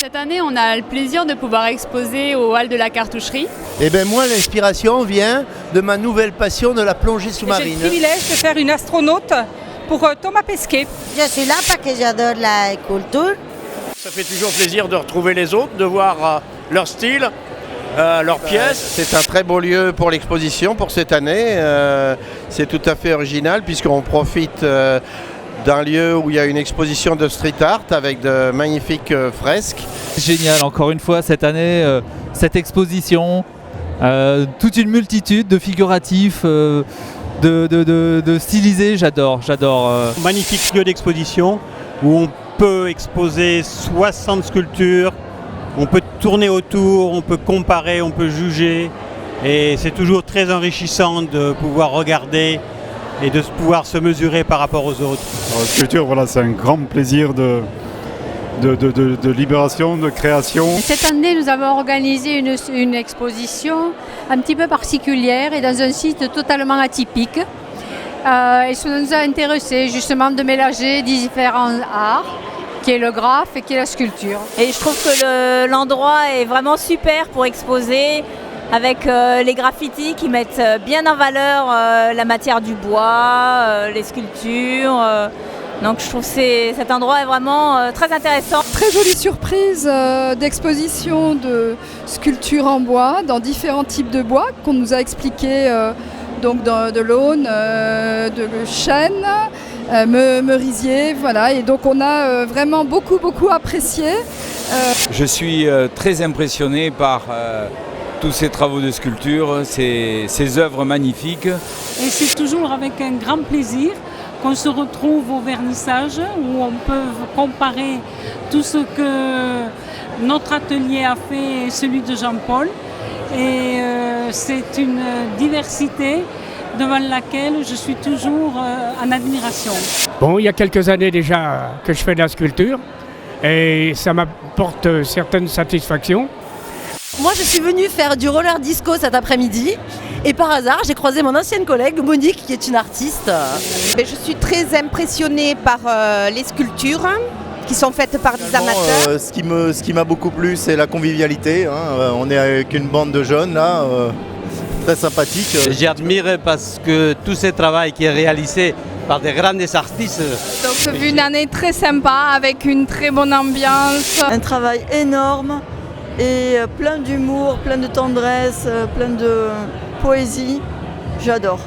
Cette année, on a le plaisir de pouvoir exposer au hall de la cartoucherie. Eh bien moi, l'inspiration vient de ma nouvelle passion de la plongée sous-marine. J'ai le privilège de faire une astronaute pour Thomas Pesquet. Je suis là parce que j'adore la culture. Ça fait toujours plaisir de retrouver les autres, de voir leur style, leurs pièces. C'est un très beau lieu pour l'exposition pour cette année. C'est tout à fait original puisqu'on profite d'un lieu où il y a une exposition de street art avec de magnifiques fresques. Génial, encore une fois cette année, cette exposition, toute une multitude de figuratifs, de stylisés, j'adore. Magnifique lieu d'exposition où on peut exposer 60 sculptures, on peut tourner autour, on peut comparer, on peut juger et c'est toujours très enrichissant de pouvoir regarder et de pouvoir se mesurer par rapport aux autres. La sculpture, voilà, c'est un grand plaisir de libération, de création. Cette année, nous avons organisé une exposition un petit peu particulière et dans un site totalement atypique. Et ça nous a intéressé justement de mélanger différents arts, qui est le graphe et qui est la sculpture. Et je trouve que l'endroit est vraiment super pour exposer, avec les graffitis qui mettent bien en valeur la matière du bois, les sculptures. Donc je trouve que cet endroit est vraiment très intéressant. Très jolie surprise d'exposition de sculptures en bois, dans différents types de bois qu'on nous a expliqué, donc de l'aune, de chêne, merisier, voilà. Et donc on a vraiment beaucoup apprécié. Je suis très impressionné par tous ces travaux de sculpture, ces œuvres magnifiques. Et c'est toujours avec un grand plaisir qu'on se retrouve au vernissage où on peut comparer tout ce que notre atelier a fait et celui de Jean-Paul. Et c'est une diversité devant laquelle je suis toujours en admiration. Bon, il y a quelques années déjà que je fais de la sculpture et ça m'apporte certaines satisfactions. Moi, je suis venue faire du roller disco cet après-midi et par hasard, j'ai croisé mon ancienne collègue Monique qui est une artiste. Je suis très impressionnée par les sculptures qui sont faites par des amateurs. Ce qui m'a beaucoup plu, c'est la convivialité. On est avec une bande de jeunes là, très sympathique. J'ai admiré parce que tout ce travail qui est réalisé par des grands artistes. Donc c'est une année très sympa avec une très bonne ambiance. Un travail énorme et plein d'humour, plein de tendresse, plein de poésie. J'adore.